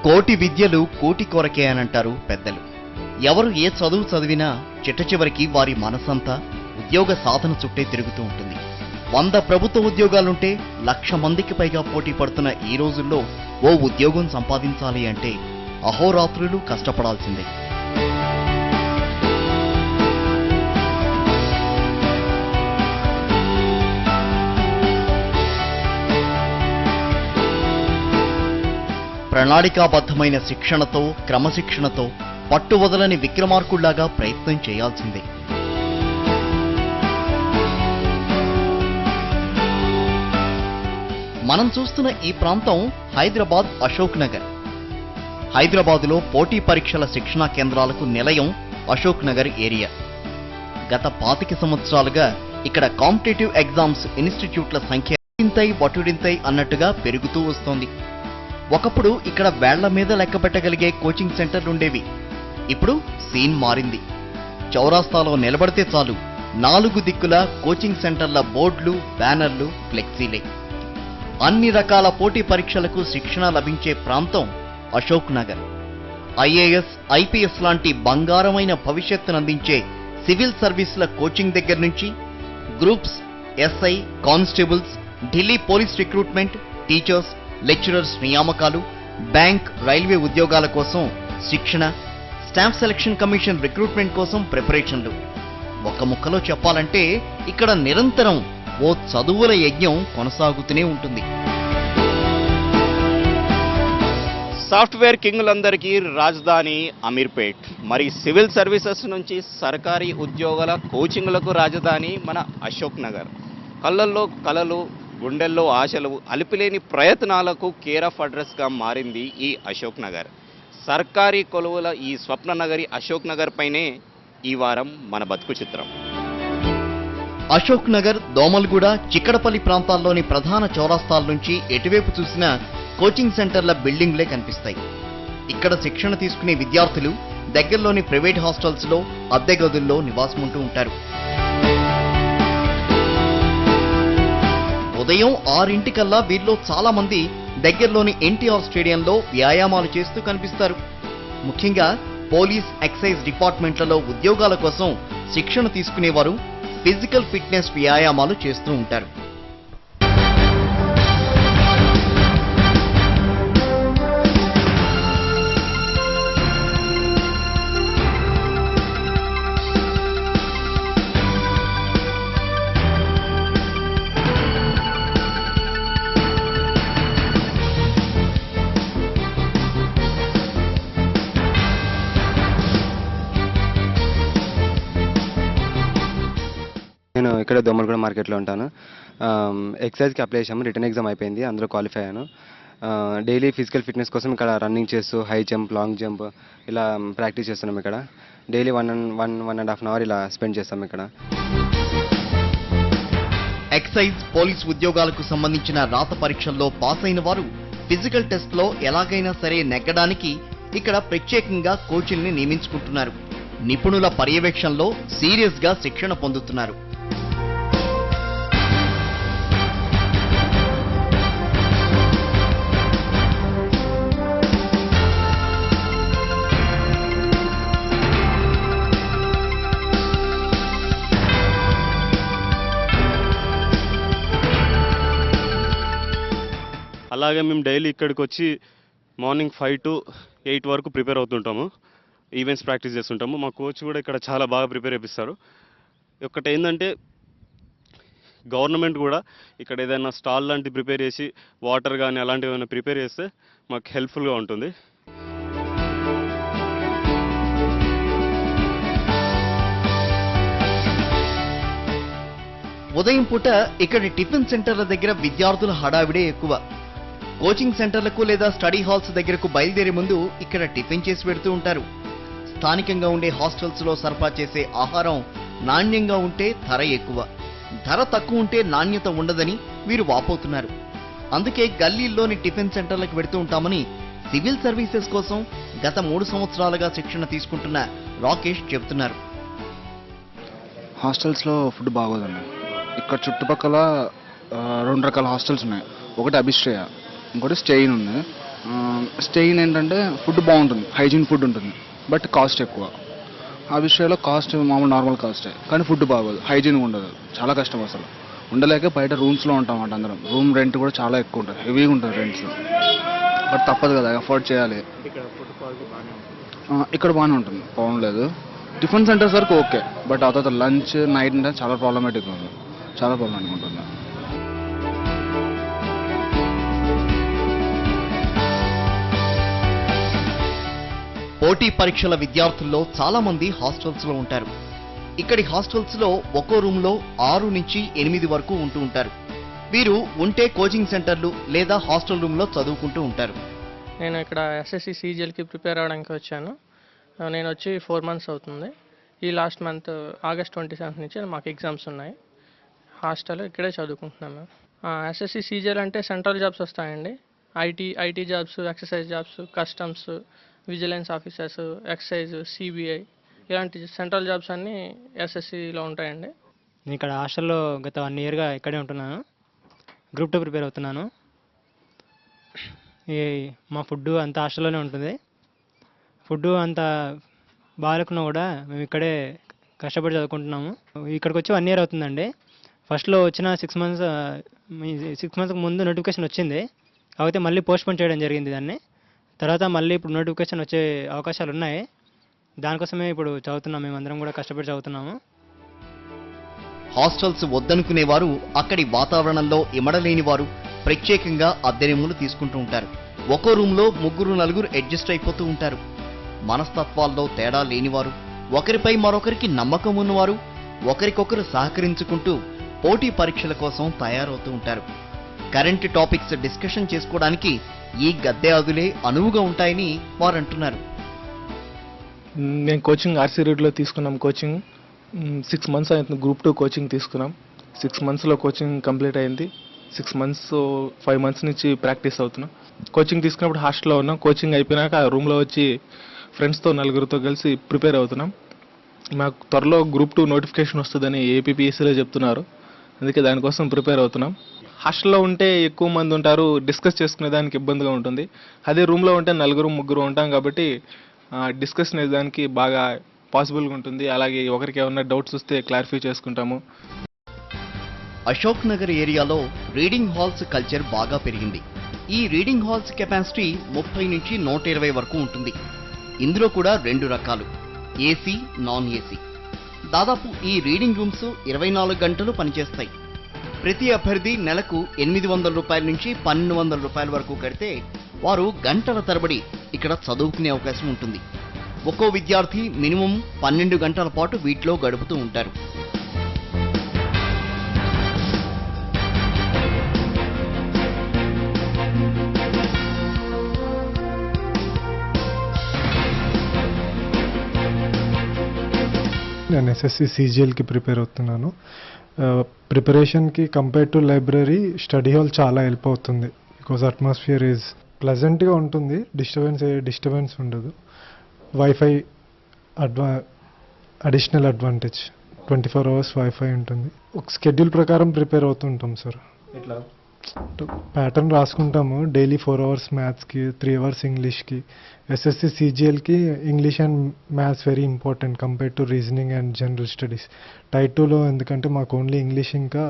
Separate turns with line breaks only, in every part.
కోటి విద్యలు కోటి కొరకే అనంటారు పెద్దలు. ఎవరు ఏ చదువు చదివినా చిట్టచివరికి వారి మనసంతా ఉద్యోగ సాధన చుట్టే తిరుగుతూ ఉంటుంది. 100 ప్రభుత్వ ఉద్యోగాలుంటే 1,00,000 మందికి పైగా పోటీ పడుతున్న ఈ రోజుల్లో ఓ ఉద్యోగం సంపాదించాలి అంటే అహోరాత్రులు కష్టపడాల్సిందే. ప్రణాళికాబద్ధమైన శిక్షణతో, క్రమశిక్షణతో పట్టువదలని విక్రమార్కుల్లాగా ప్రయత్నం చేయాల్సిందే. మనం చూస్తున్న ఈ ప్రాంతం హైదరాబాద్ అశోక్ నగర్. హైదరాబాదులో పోటీ పరీక్షల శిక్షణా కేంద్రాలకు నిలయం అశోక్ నగర్ ఏరియా. గత 25 సంవత్సరాలుగా ఇక్కడ కాంపిటేటివ్ ఎగ్జామ్స్ ఇన్స్టిట్యూట్ల సంఖ్య ఇంతై వటుడింతై అన్నట్టుగా పెరుగుతూ వస్తోంది. ఒకప్పుడు ఇక్కడ వేళ్ల మీద లెక్కపెట్టగలిగే కోచింగ్ సెంటర్లుండేవి. ఇప్పుడు సీన్ మారింది. చౌరాస్తాలో నిలబడితే చాలు 4 దిక్కుల కోచింగ్ సెంటర్ల బోర్డులు, బ్యానర్లు, ఫ్లెక్సీలే. అన్ని రకాల పోటీ పరీక్షలకు శిక్షణ లభించే ప్రాంతం అశోక్ నగర్. ఐఏఎస్, ఐపీఎస్ లాంటి బంగారమైన భవిష్యత్తునందించే సివిల్ సర్వీసుల కోచింగ్ దగ్గర నుంచి groups, SI, constables, Delhi police recruitment, teachers, lecturers నియామకాలు, బ్యాంక్, రైల్వే ఉద్యోగాల కోసం శిక్షణ, స్టాఫ్ సెలక్షన్ కమిషన్ రిక్రూట్మెంట్ కోసం ప్రిపరేషన్లు. ఒక ముక్కలో చెప్పాలంటే ఇక్కడ నిరంతరం ఓ చదువుల యజ్ఞం కొనసాగుతూనే ఉంటుంది.
సాఫ్ట్వేర్ కింగులందరికీ రాజధాని అమీర్పేట్. మరి సివిల్ సర్వీసెస్ నుంచి సర్కారీ ఉద్యోగాల కోచింగ్లకు రాజధాని మన అశోక్ నగర్. కళ్ళల్లో కలలు, గుండెల్లో ఆశలు, అలిపిలేని ప్రయత్నాలకు కేర్ ఆఫ్ అడ్రస్గా మారింది ఈ అశోక్ నగర్. సర్కారీ కొలువుల ఈ స్వప్న నగరి అశోక్ నగర్ పైనే ఈ వారం మన బతుకు చిత్రం.
అశోక్ నగర్, దోమల్గూడ, చిక్కడపల్లి ప్రాంతాల్లోని ప్రధాన చౌరాస్తాల నుంచి ఎటువైపు చూసినా కోచింగ్ సెంటర్ల బిల్డింగ్లే కనిపిస్తాయి. ఇక్కడ శిక్షణ తీసుకునే విద్యార్థులు దగ్గరలోని ప్రైవేట్ హాస్టల్స్లో, అద్దె గదుల్లో నివాసముంటూ ఉంటారు. ఉదయం 6 వీరిలో చాలా మంది దగ్గరలోని ఎన్టీఆర్ స్టేడియంలో వ్యాయామాలు చేస్తూ కనిపిస్తారు. ముఖ్యంగా పోలీస్, ఎక్సైజ్ డిపార్ట్మెంట్లలో ఉద్యోగాల కోసం శిక్షణ తీసుకునేవారు ఫిజికల్ ఫిట్నెస్ వ్యాయామాలు చేస్తూ ఉంటారు.
నేను ఇక్కడ దోమలగూడ మార్కెట్లో ఉంటాను. ఎక్సైజ్కి అప్లై చేసాము, రిటర్న్ ఎగ్జామ్ అయిపోయింది, అందులో క్వాలిఫై అయ్యాను. డైలీ ఫిజికల్ ఫిట్నెస్ కోసం ఇక్కడ రన్నింగ్ చేస్తూ హై జంప్, లాంగ్ జంప్ ఇలా ప్రాక్టీస్ చేస్తున్నాం. ఇక్కడ డైలీ 1.5 అవర్ ఇలా స్పెండ్ చేస్తాం ఇక్కడ.
ఎక్సైజ్, పోలీస్ ఉద్యోగాలకు సంబంధించిన రాత పరీక్షల్లో పాస్ అయిన వారు ఫిజికల్ టెస్ట్లో ఎలాగైనా సరే నెగ్గడానికి ఇక్కడ ప్రత్యేకంగా కోచ్ల్ని నియమించుకుంటున్నారు. నిపుణుల పర్యవేక్షణలో సీరియస్గా శిక్షణ పొందుతున్నారు.
అలాగే మేము డైలీ ఇక్కడికి వచ్చి మార్నింగ్ 5 to 8 వరకు ప్రిపేర్ అవుతుంటాము. ఈవెంట్స్ ప్రాక్టీస్ చేస్తుంటాము. మా కోచ్ కూడా ఇక్కడ చాలా బాగా ప్రిపేర్ చేపిస్తారు. ఒకటి ఏంటంటే గవర్నమెంట్ కూడా ఇక్కడ ఏదైనా స్టాల్ లాంటివి ప్రిపేర్ చేసి వాటర్ కానీ అలాంటివి ఏమైనా ప్రిపేర్ చేస్తే మాకు హెల్ప్ఫుల్గా ఉంటుంది.
ఉదయం పూట ఇక్కడి టిఫిన్ సెంటర్ల దగ్గర విద్యార్థుల హడావిడే ఎక్కువ. కోచింగ్ సెంటర్లకు లేదా స్టడీ హాల్స్ దగ్గరకు బయలుదేరే ముందు ఇక్కడ టిఫిన్ చేసి పెడుతూ ఉంటారు. స్థానికంగా ఉండే హాస్టల్స్లో సరఫరా చేసే ఆహారం నాణ్యంగా ఉంటే ధర ఎక్కువ, ధర తక్కువ ఉంటే నాణ్యత ఉండదని వీరు వాపోతున్నారు. అందుకే గల్లీల్లోని టిఫిన్ సెంటర్లకు వెడుతూ ఉంటామని సివిల్ సర్వీసెస్ కోసం గత 3 సంవత్సరాలుగా శిక్షణ తీసుకుంటున్న రాకేష్ చెబుతున్నారు.
హాస్టల్స్లో ఫుడ్ బాగోదండి. ఇక్కడ చుట్టుపక్కల 2 రకాల హాస్టల్స్ ఉన్నాయి. ఒకటి అభిశ్రేయ, ఇంకోటి స్టెయిన్ ఉంది. స్టెయిన్ ఏంటంటే ఫుడ్ బాగుంటుంది, హైజీన్ ఫుడ్ ఉంటుంది, బట్ కాస్ట్ ఎక్కువ. ఆ విషయంలో కాస్ట్ మామూలు నార్మల్ కాస్టే, కానీ ఫుడ్ బాగోదు, హైజీన్ ఉండదు, చాలా కష్టం అసలు. ఉండలేక బయట రూమ్స్లో ఉంటాం అన్నమాట అందరం. రూమ్ రెంట్ కూడా చాలా ఎక్కువ ఉంటుంది, హెవీగా ఉంటుంది రెంట్స్, బట్ తప్పదు కదా, అఫోర్డ్ చేయాలి. ఇక్కడ బాగానే ఉంటుంది, బాగుండలేదు. టిఫిన్ సెంటర్స్ వరకు ఓకే, బట్ ఆ తర్వాత లంచ్ నైట్ అంటే చాలా ప్రాబ్లమేటిక్ ఉంది, చాలా ప్రాబ్లమేటిక్ ఉంటుంది.
పోటీ పరీక్షల విద్యార్థుల్లో చాలా మంది హాస్టల్స్ లో ఉంటారు. ఇక్కడి హాస్టల్స్ లో ఒక్కో రూమ్ లో 6 నుంచి 8 వరకు ఉంటూ ఉంటారు. వీరు ఉంటే కోచింగ్ సెంటర్లు లేదా హాస్టల్ రూమ్ లో చదువుకుంటూ ఉంటారు.
నేను ఇక్కడ ఎస్ఎస్సి సీజీఎల్కి ప్రిపేర్ అవ్వడానికి వచ్చాను. నేను వచ్చి 4 months అవుతుంది. ఈ లాస్ట్ మంత్ ఆగస్ట్ 27 నుంచి మాకు ఎగ్జామ్స్ ఉన్నాయి. హాస్టల్ ఇక్కడే చదువుకుంటున్నాము. ఎస్ఎస్సి సీజీఎల్ అంటే సెంట్రల్ జాబ్స్ వస్తాయండి. IT jobs, exercise jobs, customs, vigilance officers, excise, CBI ఇలాంటి సెంట్రల్ జాబ్స్ అన్నీ ఎస్ఎస్సిలో ఉంటాయండి.
నేను ఇక్కడ హాస్టల్లో గత 1 yearగా ఇక్కడే ఉంటున్నాను. గ్రూప్ 2 ప్రిపేర్ అవుతున్నాను. మా ఫుడ్ అంతా హాస్టల్లోనే ఉంటుంది. ఫుడ్ అంత బాగాలేకున్నా కూడా మేము ఇక్కడే కష్టపడి చదువుకుంటున్నాము. ఇక్కడికి వచ్చి 1 year అవుతుందండి. ఫస్ట్లో వచ్చిన 6 months ముందు నోటిఫికేషన్ వచ్చింది. కాకపోతే మళ్ళీ పోస్ట్పోన్ చేయడం జరిగింది దాన్ని. తర్వాత మళ్ళీ ఇప్పుడు నోటిఫికేషన్ వచ్చే అవకాశాలు ఉన్నాయి. దానికోసమే ఇప్పుడు చదువుతున్నాం, మేమందరం కూడా కష్టపడి చదువుతున్నాము.
హాస్టల్స్ వద్దనుకునేవారు, అక్కడి వాతావరణంలో ఇమడలేని వారు ప్రత్యేకంగా అద్దె రూములు తీసుకుంటూ ఉంటారు. ఒక్కో రూమ్లో 3-4 అడ్జస్ట్ అయిపోతూ ఉంటారు. మనస్తత్వాల్లో తేడా లేనివారు, ఒకరిపై మరొకరికి నమ్మకం ఉన్నవారు ఒకరికొకరు సహకరించుకుంటూ పోటీ పరీక్షల కోసం తయారవుతూ ఉంటారు. కరెంట్ టాపిక్స్ డిస్కషన్ చేసుకోవడానికి ఈ గద్దె అదులే అనువుగా ఉంటాయని వారు అంటున్నారు.
నేను కోచింగ్ ఆర్సీ రూట్లో తీసుకున్నాం. కోచింగ్ 6 months అవుతుంది. గ్రూప్ 2 కోచింగ్ తీసుకున్నాం. 6 monthsలో కోచింగ్ కంప్లీట్ అయింది. 6 months 5 months నుంచి ప్రాక్టీస్ అవుతున్నాం. కోచింగ్ తీసుకున్నప్పుడు హాస్టల్లో ఉన్నాం. కోచింగ్ అయిపోయినాక ఆ రూమ్లో వచ్చి ఫ్రెండ్స్తో 4 కలిసి ప్రిపేర్ అవుతున్నాం. మాకు త్వరలో గ్రూప్ 2 నోటిఫికేషన్ వస్తుందని ఏపీపీఎస్సీలో చెప్తున్నారు. అందుకే దానికోసం ప్రిపేర్ అవుతున్నాం. హాస్టల్లో ఉంటే ఎక్కువ మంది ఉంటారు, డిస్కస్ చేసుకునే దానికి ఇబ్బందిగా ఉంటుంది. అదే రూమ్లో ఉంటే 4-3 ఉంటాం కాబట్టి డిస్కస్ దానికి బాగా పాసిబుల్గా ఉంటుంది. అలాగే ఒకరికి ఏమన్నా డౌట్స్ వస్తే క్లారిఫై చేసుకుంటాము.
అశోక్ నగర్ ఏరియాలో రీడింగ్ హాల్స్ కల్చర్ బాగా పెరిగింది. ఈ రీడింగ్ హాల్స్ కెపాసిటీ 30 నుంచి 120 వరకు ఉంటుంది. ఇందులో కూడా 2 రకాలు, ఏసీ, నాన్ ఏసీ. దాదాపు ఈ రీడింగ్ రూమ్స్ 24 గంటలు పనిచేస్తాయి. ప్రతి అభ్యర్థి నెలకు 800 రూపాయల నుంచి 1200 రూపాయల వరకు కడితే వారు గంటల తరబడి ఇక్కడ చదువుకునే అవకాశం ఉంటుంది. ఒక్కో విద్యార్థి మినిమం 12 గంటల పాటు వీటిలో గడుపుతూ ఉంటారు.
నేను ఎస్ఎస్సి సీజీఎల్కి ప్రిపేర్ అవుతున్నాను. ప్రిపరేషన్కి compare to library study hall చాలా హెల్ప్ అవుతుంది. బికాజ్ అట్మాస్ఫియర్ ఈజ్ ప్లెజెంట్గా ఉంటుంది, డిస్టర్బెన్స్ ఉండదు. Wifi additional advantage, 24 hours wifi ఉంటుంది. ఒక స్కెడ్యూల్ ప్రకారం ప్రిపేర్ అవుతుంటాం సార్.
ఇట్లా
ప్యాటర్న్ రాసుకుంటాము. డైలీ 4 hours మ్యాథ్స్కి, 3 hours ఇంగ్లీష్కి. ఎస్ఎస్సి సీజీఎల్కి English and maths very important compare to reasoning and general studies. Type 2లో ఎందుకంటే మాకు ఓన్లీ ఇంగ్లీష్ ఇంకా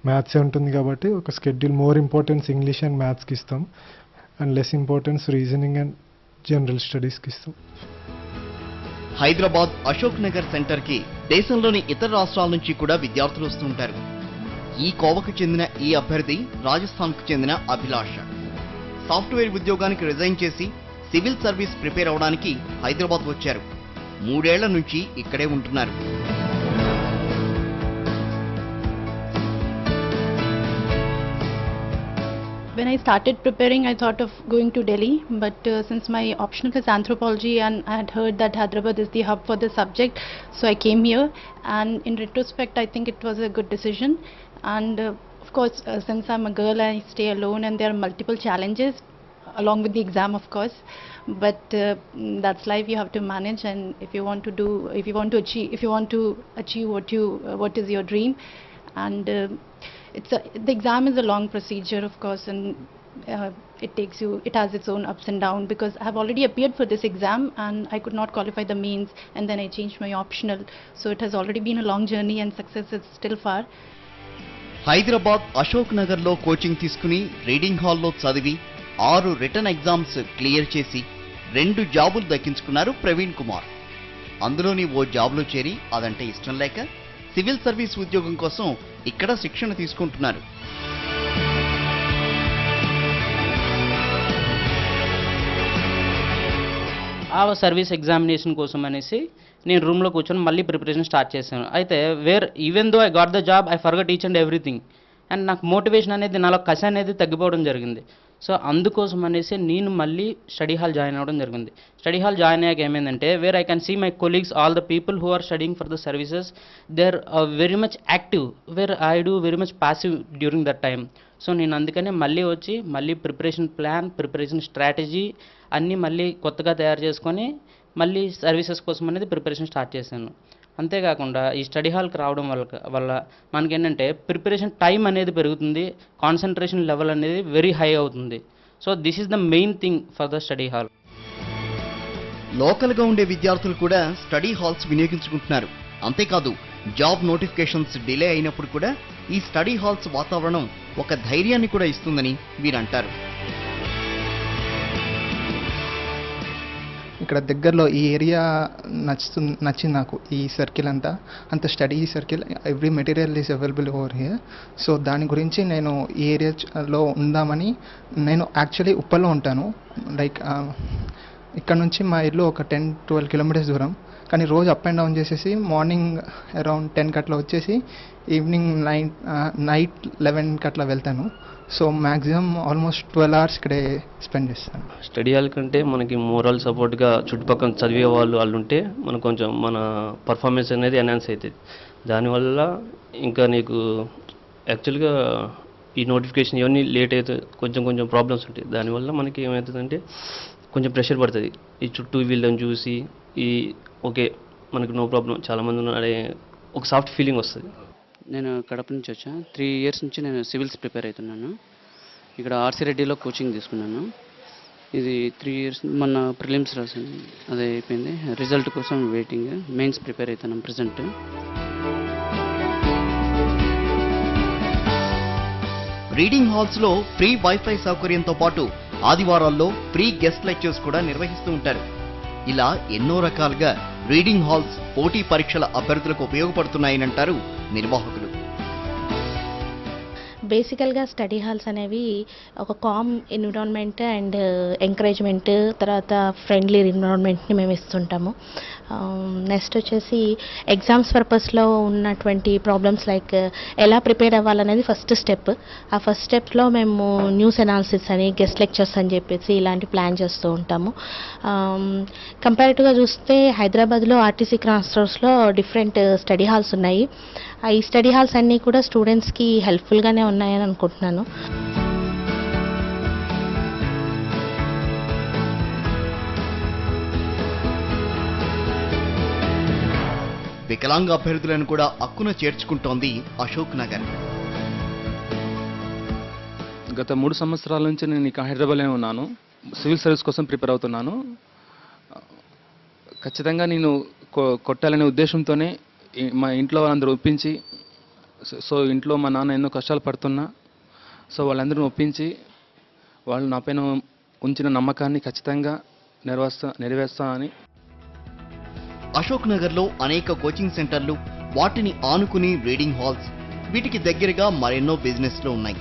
మ్యాథ్సే ఉంటుంది కాబట్టి ఒక schedule more importance English and మ్యాథ్స్కి ఇస్తాం and less importance reasoning and general స్టడీస్కి ఇస్తాం.
హైదరాబాద్ అశోక్ నగర్ సెంటర్కి దేశంలోని ఇతర రాష్ట్రాల నుంచి కూడా విద్యార్థులు వస్తుంటారు. ఈ కోవకు చెందిన ఈ అభ్యర్థి రాజస్థాన్కు చెందిన అభిలాష. సాఫ్ట్వేర్ ఉద్యోగానికి రిజైన్ చేసి సివిల్ సర్వీస్ ప్రిపేర్ అవడానికి హైదరాబాద్ వచ్చారు. 3 ఏళ్ల నుంచి ఇక్కడే ఉంటున్నారు.
When I started preparing, I thought of going to Delhi, but since my option was anthropology and I had heard that Hyderabad is the hub for the subject, so I came here. And in retrospect, I think it was a good decision. And of course, since I'm a girl, I stay alone, and there are multiple challenges along with the exam, of course. But that's life. You have to manage, and if you want to achieve what is your dream, and the exam is a long procedure, of course, and it has its own ups and downs, because I have already appeared for this exam and I could not qualify the mains, and then I changed my optional. So it has already been a long journey and success is still far.
Hyderabad Ashok నగర్లో coaching తీసుకుని reading హాల్లో చదివి 6 return exams clear చేసి 2 జాబులు దక్కించుకున్నారు ప్రవీణ్ కుమార్. అందులోని ఓ జాబ్లో చేరి అదంటే ఇష్టం లేక సివిల్ సర్వీస్ ఉద్యోగం కోసం ఇక్కడ శిక్షణ తీసుకుంటున్నారు.
ఆ సర్వీస్ ఎగ్జామినేషన్ కోసం అనేసి నేను రూమ్లో కూర్చొని మళ్ళీ ప్రిపరేషన్ స్టార్ట్ చేశాను. అయితే even though I got the job, I forgot each and everything. And నాకు మోటివేషన్ అనేది, నాలో కసి అనేది తగ్గిపోవడం జరిగింది. సో అందుకోసం అనేసి నేను మళ్ళీ స్టడీ హాల్ జాయిన్ అవ్వడం జరిగింది. స్టడీ హాల్ జాయిన్ అయ్యాక ఏమైందంటే, where I can see my colleagues, all the people who are studying for the services, they are very much active, where I do very much passive during that time. So నేను అందుకనే మళ్ళీ వచ్చి మళ్ళీ preparation plan, preparation strategy అన్నీ మళ్ళీ కొత్తగా తయారు చేసుకొని మళ్ళీ సర్వీసెస్ కోసం అనేది ప్రిపరేషన్ స్టార్ట్ చేశాను. అంతేకాకుండా ఈ స్టడీ హాల్కి రావడం వల్ల మనకేంటంటే ప్రిపరేషన్ టైం అనేది పెరుగుతుంది, కాన్సన్ట్రేషన్ లెవెల్ అనేది వెరీ హై అవుతుంది. So this is the main thing for the study hall.
లోకల్గా ఉండే విద్యార్థులు కూడా స్టడీ హాల్స్ వినియోగించుకుంటున్నారు. అంతేకాదు, జాబ్ నోటిఫికేషన్స్ డిలే అయినప్పుడు కూడా ఈ స్టడీ హాల్స్ వాతావరణం ఒక ధైర్యాన్ని కూడా ఇస్తుందని వీరంటారు.
ఇక్కడ దగ్గరలో ఈ ఏరియా నచ్చింది నాకు, ఈ సర్కిల్ అంత study circle, every material is available over here. So దాని గురించి నేను ఈ ఏరియాలో ఉందామని, నేను యాక్చువల్లీ ఉప్పల్లో ఉంటాను. లైక్ ఇక్కడ నుంచి మా ఇల్లు ఒక 10-12 కిలోమీటర్స్ దూరం. కానీ రోజు అప్ అండ్ డౌన్ చేసేసి మార్నింగ్ అరౌండ్ 10 అట్లా వచ్చేసి ఈవినింగ్ నైట్ 11 అట్లా వెళ్తాను. సో మ్యాక్సిమం ఆల్మోస్ట్ 12 అవర్స్ ఇక్కడే స్పెండ్ చేస్తాను.
స్టడీ హాల్ కంటే మనకి మోరల్ సపోర్ట్గా చుట్టుపక్కల చదివే వాళ్ళు ఉంటే మనకు కొంచెం మన పర్ఫార్మెన్స్ అనేది ఎన్హాన్స్ అవుతుంది. దానివల్ల ఇంకా నీకు యాక్చువల్గా ఈ నోటిఫికేషన్ ఇవన్నీ లేట్ అయితే కొంచెం ప్రాబ్లమ్స్ ఉంటాయి. దానివల్ల మనకి ఏమవుతుందంటే కొంచెం ప్రెషర్ పడుతుంది. ఈ చుట్టూ వీళ్ళని చూసి ఓకే మనకు నో ప్రాబ్లం, చాలామంది ఉన్నారే, ఒక సాఫ్ట్ ఫీలింగ్ వస్తుంది.
నేను కడప నుంచి వచ్చాను. 3 ఇయర్స్ నుంచి నేను సివిల్స్ ప్రిపేర్ అవుతున్నాను. ఇక్కడ ఆర్సీ రెడ్డిలో కోచింగ్ తీసుకున్నాను. ఇది 3 ఇయర్స్, మొన్న ప్రిలిమ్స్ రాసాను, అదే అయిపోయింది. రిజల్ట్ కోసం వెయిటింగ్. మెయిన్స్ ప్రిపేర్ అవుతున్నాను ప్రజెంట్.
రీడింగ్ హాల్స్లో ఫ్రీ వైఫై సౌకర్యంతో పాటు ఆదివారాల్లో ఫ్రీ గెస్ట్ లెక్చర్స్ కూడా నిర్వహిస్తూ ఉంటారు. ఇలా ఎన్నో రకాలుగా రీడింగ్ హాల్స్ పోటీ పరీక్షల అభ్యర్థులకు ఉపయోగపడుతున్నాయనంటారు నిర్వాహకులు.
బేసికల్గా స్టడీ హాల్స్ అనేవి ఒక కామ్ ఎన్విరాన్మెంట్ అండ్ ఎంకరేజ్మెంట్, తర్వాత ఫ్రెండ్లీ ఎన్విరాన్మెంట్ని మేము ఇస్తుంటాము. నెక్స్ట్ వచ్చేసి ఎగ్జామ్స్ పర్పస్లో ఉన్నటువంటి ప్రాబ్లమ్స్ లైక్ ఎలా ప్రిపేర్ అవ్వాలనేది ఫస్ట్ స్టెప్. ఆ ఫస్ట్ స్టెప్లో మేము న్యూస్ అనాలిసిస్ అని, గెస్ట్ లెక్చర్స్ అని చెప్పేసి ఇలాంటి ప్లాన్ చేస్తూ ఉంటాము. కంపారిటివ్గా చూస్తే హైదరాబాద్లో ఆర్టీసీ క్రాస్ రోడ్స్లో డిఫరెంట్ స్టడీ హాల్స్ ఉన్నాయి. ఈ స్టడీ హాల్స్ అన్నీ కూడా స్టూడెంట్స్కి హెల్ప్ఫుల్గానే ఉన్నాయని అనుకుంటున్నాను.
వికలాంగ అభ్యర్థులను కూడా అక్కున చేర్చుకుంటోంది అశోక్ నగర్.
గత 3 సంవత్సరాల నుంచి నేను ఇక హైదరాబాద్లోనే ఉన్నాను. సివిల్ సర్వీస్ కోసం ప్రిపేర్ అవుతున్నాను. ఖచ్చితంగా నేను కొట్టాలనే ఉద్దేశంతోనే మా ఇంట్లో వాళ్ళందరూ ఒప్పించి, సో ఇంట్లో మా నాన్న ఎన్నో కష్టాలు పడుతున్నా, సో వాళ్ళందరూ ఒప్పించి వాళ్ళు నా పైన ఉంచిన నమ్మకాన్ని ఖచ్చితంగా నెరవేర్స్తానని.
అశోక్ నగర్లో అనేక కోచింగ్ సెంటర్లు, వాటిని ఆనుకుని రీడింగ్ హాల్స్, వీటికి దగ్గరగా మరెన్నో బిజినెస్లు ఉన్నాయి.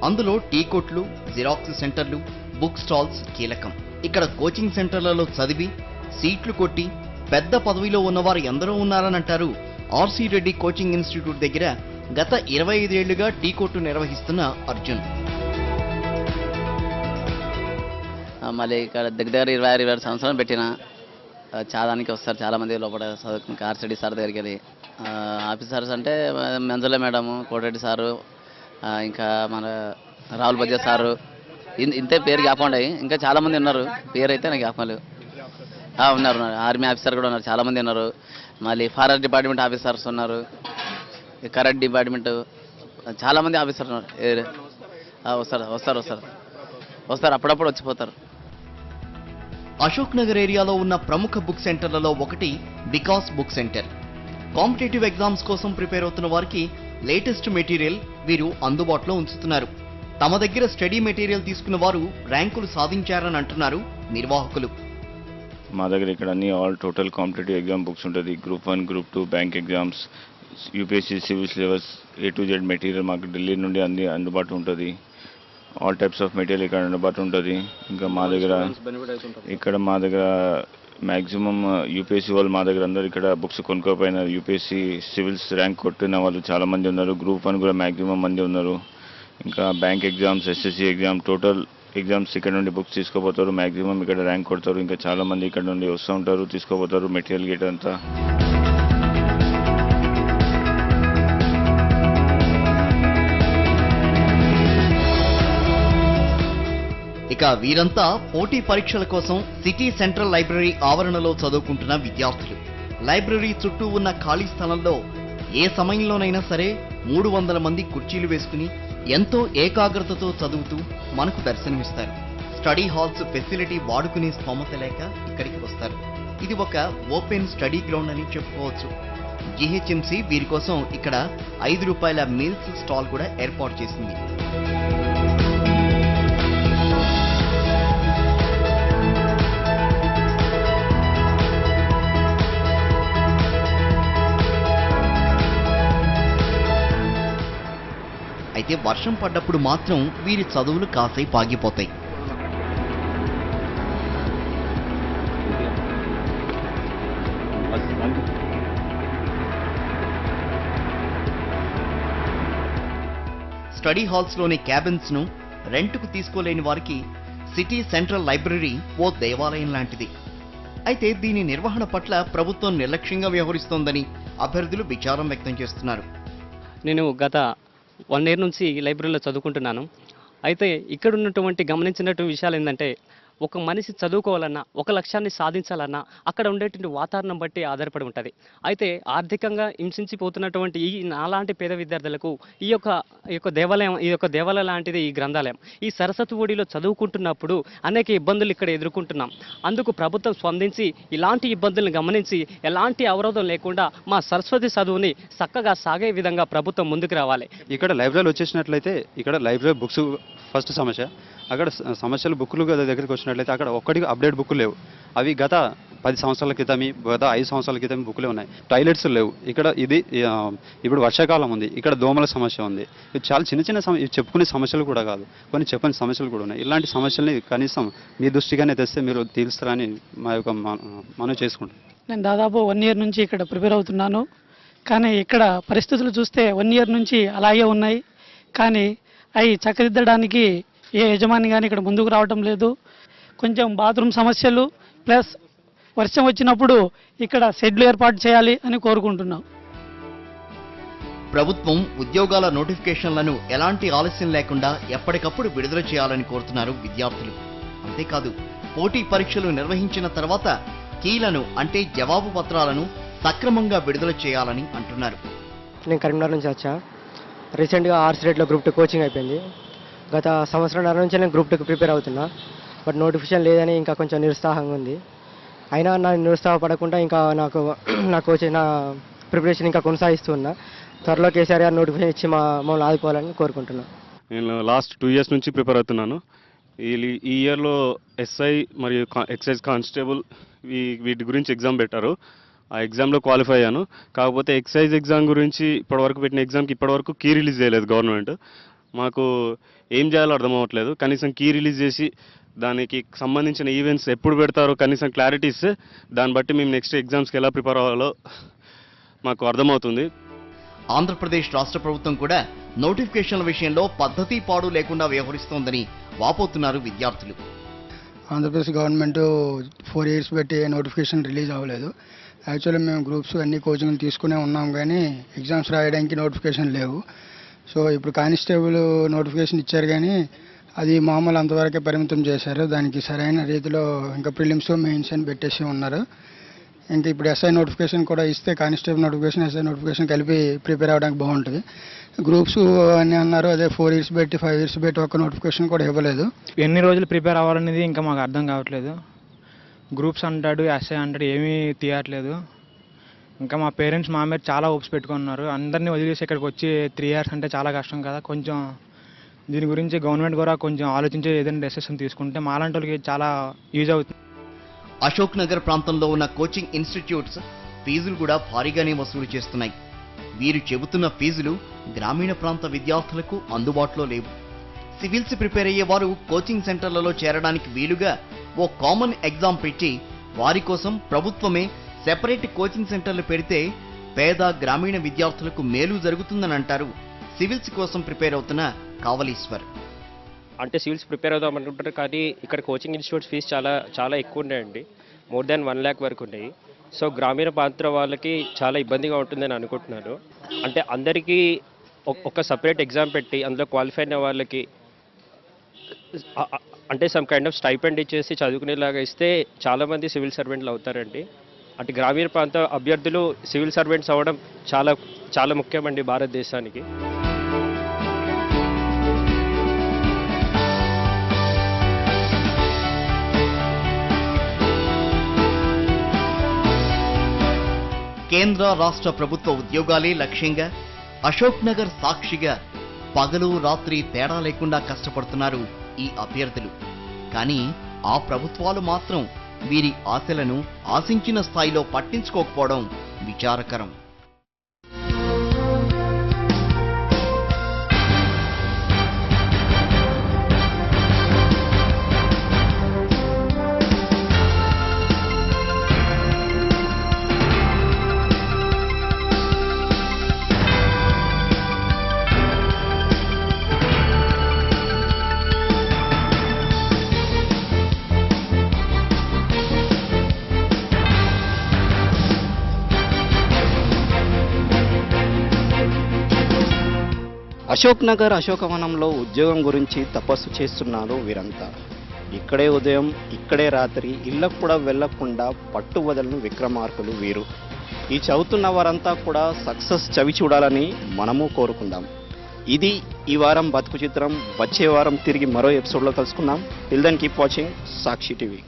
అందులో టీ కొట్లు, జిరాక్స్ సెంటర్లు, బుక్ స్టాల్స్ కీలకం. ఇక్కడ కోచింగ్ సెంటర్లలో చదివి సీట్లు కొట్టి పెద్ద పదవిలో ఉన్నవారు ఎందరో ఉన్నారనంటారు ఆర్సీ రెడ్డి కోచింగ్ ఇన్స్టిట్యూట్ దగ్గర గత 25 ఏళ్లుగా టీ కొట్టు నిర్వహిస్తున్న అర్జున్.
మళ్ళీ ఇక్కడ దగ్గర 26 సంవత్సరాలు పెట్టిన చాలానికి వస్తారు చాలామంది లోపల చదువుకుని ఆర్సీ సార్ దగ్గరికి వెళ్ళి. ఆఫీసర్స్ అంటే మంజుల మేడము, కోటరెడ్డి సారు, ఇంకా మన రాహుల్ బజ్జా సారు, ఇంతే పేరు జ్ఞాపకం ఉన్నాయి. ఇంకా చాలామంది ఉన్నారు, పేరు అయితే నాకు జ్ఞాపకం లేవు. ఉన్నారు, ఆర్మీ ఆఫీసర్ కూడా ఉన్నారు, చాలామంది ఉన్నారు. మళ్ళీ ఫారెస్ట్ డిపార్ట్మెంట్ ఆఫీసర్స్ ఉన్నారు, కరెంట్ డిపార్ట్మెంట్ చాలామంది ఆఫీసర్స్ ఉన్నారు. వస్తారు. వస్తారు, అప్పుడప్పుడు వచ్చిపోతారు.
అశోక్ నగర్ ఏరియాలో ఉన్న ప్రముఖ బుక్ సెంటర్లలో ఒకటి Vikas book centre. Competitive exams కోసం ప్రిపేర్ అవుతున్న వారికి లేటెస్ట్ మెటీరియల్ వీరు అందుబాటులో ఉంచుతున్నారు. తమ దగ్గర స్టడీ మెటీరియల్ తీసుకున్న వారు ర్యాంకులు సాధించారని అంటున్నారు నిర్వాహకులు.
మా దగ్గర ఇక్కడ అన్ని all total competitive exam books ఉంటుంది. Group 1, group 2, bank exams, UPSC, civil syllabus, A to Z material మాకు ఢిల్లీ నుండి అన్ని అందుబాటు ఉంటుంది. ఆల్ టైప్స్ ఆఫ్ మెటీరియల్ ఇక్కడ అందుబాటు ఉంటుంది. ఇంకా మా దగ్గర మ్యాక్సిమం యూపీఎస్సీ వాళ్ళు మా దగ్గర అందరూ ఇక్కడ బుక్స్ కొనుక్కోపోయినారు. యూపీఎస్సీ సివిల్స్ ర్యాంక్ కొట్టిన వాళ్ళు చాలామంది ఉన్నారు. గ్రూప్ 1 కూడా మ్యాక్సిమం మంది ఉన్నారు. ఇంకా bank exams, SSC exam, total exams ఇక్కడ నుండి బుక్స్ తీసుకోపోతారు. మ్యాక్సిమం ఇక్కడ ర్యాంక్ కొడతారు. ఇంకా చాలామంది ఇక్కడ నుండి వస్తూ ఉంటారు, తీసుకోపోతారు మెటీరియల్ గేట్ అంతా.
ఇక వీరంతా పోటీ పరీక్షల కోసం సిటీ సెంట్రల్ లైబ్రరీ ఆవరణలో చదువుకుంటున్న విద్యార్థులు. లైబ్రరీ చుట్టూ ఉన్న ఖాళీ స్థలంలో ఏ సమయంలోనైనా సరే 300 మంది కుర్చీలు వేసుకుని ఎంతో ఏకాగ్రతతో చదువుతూ మనకు దర్శనమిస్తారు. స్టడీ హాల్స్ ఫెసిలిటీ వాడుకునే స్తోమత లేక ఇక్కడికి వస్తారు. ఇది ఒక ఓపెన్ స్టడీ గ్రౌండ్ అని చెప్పుకోవచ్చు. జీహెచ్ఎంసీ వీరి కోసం ఇక్కడ ₹5 మీల్స్ స్టాల్ కూడా ఏర్పాటు చేసింది. అయితే వర్షం పడ్డప్పుడు మాత్రం వీరి చదువులు కాసేపు ఆగిపోతాయి. స్టడీ హాల్స్లోని క్యాబిన్స్ను రెంట్కు తీసుకోలేని వారికి సిటీ సెంట్రల్ లైబ్రరీ ఓ దేవాలయం లాంటిది. అయితే దీని నిర్వహణ పట్ల ప్రభుత్వం నిర్లక్ష్యంగా వ్యవహరిస్తోందని అభ్యర్థులు విచారం వ్యక్తం చేస్తున్నారు.
నేను గత 1 year నుంచి ఈ లైబ్రరీలో చదువుకుంటున్నాను. అయితే ఇక్కడ ఉన్నటువంటి గమనించినటువంటి విషయాలు ఏంటంటే, ఒక మనిషి చదువుకోవాలన్నా, ఒక లక్ష్యాన్ని సాధించాలన్నా అక్కడ ఉండేటువంటి వాతావరణం బట్టి ఆధారపడి ఉంటుంది. అయితే ఆర్థికంగా హింసించిపోతున్నటువంటి నాలాంటి పేద విద్యార్థులకు ఈ యొక్క దేవాలయం లాంటిది ఈ గ్రంథాలయం. ఈ సరస్వతి ఒడిలో చదువుకుంటున్నప్పుడు అనేక ఇబ్బందులు ఇక్కడ ఎదుర్కొంటున్నాం. అందుకు ప్రభుత్వం స్పందించి ఇలాంటి ఇబ్బందులను గమనించి ఎలాంటి అవరోధం లేకుండా మా సరస్వతి చదువుని చక్కగా సాగే విధంగా ప్రభుత్వం ముందుకు రావాలి.
ఇక్కడ లైబ్రరీలో వచ్చేసినట్లయితే ఇక్కడ లైబ్రరీ బుక్స్ ఫస్ట్ సమస్య. అక్కడ సమస్యలు బుక్కులు దగ్గరికి వచ్చినట్లయితే అక్కడ ఒక్కడికి అప్డేట్ బుక్కులు లేవు. అవి గత 10 సంవత్సరాల క్రితం, గత 5 సంవత్సరాల క్రితం బుక్కులే ఉన్నాయి. టాయిలెట్స్ లేవు. ఇక్కడ ఇప్పుడు వర్షాకాలం ఉంది, ఇక్కడ దోమల సమస్య ఉంది. ఇది చాలా చిన్న చెప్పుకునే సమస్యలు కూడా కాదు, కొన్ని చెప్పని సమస్యలు కూడా ఉన్నాయి. ఇలాంటి సమస్యల్ని కనీసం మీ దృష్టిగానే తెస్తే మీరు తీరుస్తారని మా యొక్క మనం చేసుకుంటాం.
నేను దాదాపు 1 year నుంచి ఇక్కడ ప్రిపేర్ అవుతున్నాను. కానీ ఇక్కడ పరిస్థితులు చూస్తే 1 year నుంచి అలాగే ఉన్నాయి. కానీ అవి చక్కదిద్దడానికి ఏ యజమాని కానీ ఇక్కడ ముందుకు రావటం లేదు. కొంచెం బాత్రూమ్ సమస్యలు ప్లస్ వర్షం వచ్చినప్పుడు ఇక్కడ షెడ్లు ఏర్పాటు చేయాలి అని కోరుకుంటున్నాం.
ప్రభుత్వం ఉద్యోగాల నోటిఫికేషన్లను ఎలాంటి ఆలస్యం లేకుండా ఎప్పటికప్పుడు విడుదల చేయాలని కోరుతున్నారు విద్యార్థులు. అంతేకాదు పోటీ పరీక్షలు నిర్వహించిన తర్వాత కీలను అంటే జవాబు పత్రాలను సక్రమంగా విడుదల చేయాలని అంటున్నారు.
నేను కరీంనగర్ నుంచి వచ్చా. రీసెంట్గా ఆర్ట్స్ రేట్లో గ్రూప్ 2 కోచింగ్ అయిపోయింది. గత సంవత్సరంన్నర నుంచి నేను గ్రూప్ 2కి ప్రిపేర్ అవుతున్నా. బట్ నోటిఫికేషన్ లేదని ఇంకా కొంచెం నిరుత్సాహంగా ఉంది. అయినా నా నిరుత్సాహపడకుండా ఇంకా నా ప్రిపరేషన్ ఇంకా కొనసాగిస్తూ ఉన్నా. త్వరలో కేసీఆర్ గారు నోటిఫికేషన్ ఇచ్చి మమ్మల్ని ఆదుకోవాలని కోరుకుంటున్నాను.
నేను లాస్ట్ 2 years నుంచి ప్రిపేర్ అవుతున్నాను. ఈ ఇయర్లో ఎస్ఐ మరియు ఎక్సైజ్ కానిస్టేబుల్ వీటి గురించి ఎగ్జామ్ పెట్టారు. ఆ ఎగ్జామ్లో క్వాలిఫై అయ్యాను. కాకపోతే ఎక్సైజ్ ఎగ్జామ్ గురించి ఇప్పటివరకు పెట్టిన ఎగ్జామ్కి ఇప్పటివరకు కీ రిలీజ్ చేయలేదు గవర్నమెంట్. మాకు ఏం చేయాలో అర్థం అవ్వట్లేదు. కనీసం కీ రిలీజ్ చేసి దానికి సంబంధించిన ఈవెంట్స్ ఎప్పుడు పెడతారో కనీసం క్లారిటీ ఇస్తే దాన్ని బట్టి మేము నెక్స్ట్ ఎగ్జామ్స్కి ఎలా ప్రిపేర్ అవ్వాలో మాకు అర్థమవుతుంది.
ఆంధ్రప్రదేశ్ రాష్ట్ర ప్రభుత్వం కూడా నోటిఫికేషన్ల విషయంలో పద్ధతి పాడు లేకుండా వ్యవహరిస్తోందని వాపోతున్నారు విద్యార్థులు.
ఆంధ్రప్రదేశ్ గవర్నమెంట్ 4 years బట్టి నోటిఫికేషన్ రిలీజ్ అవ్వలేదు. యాక్చువల్లీ మేము గ్రూప్స్ అన్ని కోచింగ్లు తీసుకునే ఉన్నాం, కానీ ఎగ్జామ్స్ రాయడానికి నోటిఫికేషన్ లేవు. సో ఇప్పుడు కానిస్టేబుల్ నోటిఫికేషన్ ఇచ్చారు, కానీ అది మామూలు అంతవరకే పరిమితం చేశారు. దానికి సరైన రీతిలో ఇంకా ప్రిలిమ్స్ మెయిన్స్ అని పెట్టేసి ఉన్నారు. ఇంకా ఇప్పుడు ఎస్ఐ నోటిఫికేషన్ కూడా ఇస్తే కానిస్టేబుల్ నోటిఫికేషన్ ఎస్ఐ నోటిఫికేషన్ కలిపి ప్రిపేర్ అవ్వడానికి బాగుంటుంది. గ్రూప్స్ అని అన్నారు, అదే 4 years పెట్టి 5 years పెట్టి ఒక నోటిఫికేషన్ కూడా ఇవ్వలేదు.
ఎన్ని రోజులు ప్రిపేర్ అవ్వాలనేది ఇంకా మాకు అర్థం కావట్లేదు. గ్రూప్స్ అంటాడు, ఎస్ఐ అంటాడు, ఏమీ తీయట్లేదు. ఇంకా మా పేరెంట్స్ మా మీద చాలా హోప్స్ పెట్టుకున్నారు. అందరినీ వదిలేసి ఇక్కడికి వచ్చి 3 years అంటే చాలా కష్టం కదా. కొంచెం దీని గురించి గవర్నమెంట్ కూడా కొంచెం ఆలోచించి ఏదైనా డెసిషన్ తీసుకుంటే మాలాంటి వాళ్ళకి చాలా యూజ్ అవుతుంది.
అశోక్ నగర్ ప్రాంతంలో ఉన్న కోచింగ్ ఇన్స్టిట్యూట్స్ ఫీజులు కూడా భారీగానే వసూలు చేస్తున్నాయి. వీరు చెబుతున్న ఫీజులు గ్రామీణ ప్రాంత విద్యార్థులకు అందుబాటులో లేవు. సివిల్స్ ప్రిపేర్ అయ్యే వారు కోచింగ్ సెంటర్లలో చేరడానికి వీలుగా ఓ కామన్ ఎగ్జామ్ పెట్టి వారి కోసం ప్రభుత్వమే సెపరేట్ కోచింగ్ సెంటర్లు పెడితే పేద గ్రామీణ విద్యార్థులకు మేలు జరుగుతుందని అంటారు సివిల్స్ కోసం ప్రిపేర్ అవుతున్న కావలీశ్వర్.
అంటే సివిల్స్ ప్రిపేర్ అవుదాం అనుకుంటారు, కానీ ఇక్కడ కోచింగ్ ఇన్స్టిట్యూట్స్ ఫీజు చాలా ఎక్కువ ఉన్నాయండి. మోర్ దాన్ 1 lakh వరకు ఉన్నాయి. సో గ్రామీణ ప్రాంత వాళ్ళకి చాలా ఇబ్బందిగా ఉంటుందని అనుకుంటున్నాను. అంటే అందరికీ ఒక సపరేట్ ఎగ్జామ్ పెట్టి అందులో క్వాలిఫై అయిన వాళ్ళకి అంటే సమ్ కైండ్ ఆఫ్ స్టైపెండ్ ఇచ్చేసి చదువుకునేలాగా ఇస్తే చాలామంది సివిల్ సర్వెంట్లు అవుతారండి. అంటే గ్రామీణ ప్రాంత అభ్యర్థులు సివిల్ సర్వెంట్స్ అవ్వడం చాలా ముఖ్యమండి భారతదేశానికి.
కేంద్ర రాష్ట్ర ప్రభుత్వ ఉద్యోగాలే లక్ష్యంగా అశోక్ నగర్ సాక్షిగా పగలు రాత్రి తేడా లేకుండా కష్టపడుతున్నారు ఈ అభ్యర్థులు. కానీ ఆ ప్రభుత్వాలు మాత్రం వీరి ఆశలను ఆశించిన స్థాయిలో పట్టించుకోకపోవడం విచారకరం.
అశోక్ నగర్ అశోకవనంలో ఉద్యోగం గురించి తపస్సు చేస్తున్నారు వీరంతా. ఇక్కడే ఉదయం ఇక్కడే రాత్రి ఇళ్ళకు కూడా వెళ్లకుండా పట్టు వదలను విక్రమార్కులు వీరు. ఈ చదువుతున్న వారంతా కూడా సక్సెస్ చవి చూడాలని మనము కోరుకుందాం. ఇది ఈ వారం బతుకు చిత్రం. వచ్చే వారం తిరిగి మరో ఎపిసోడ్లో కలుసుకుందాం. టిల్ దెన్ కీప్ వాచింగ్ సాక్షి టీవీ.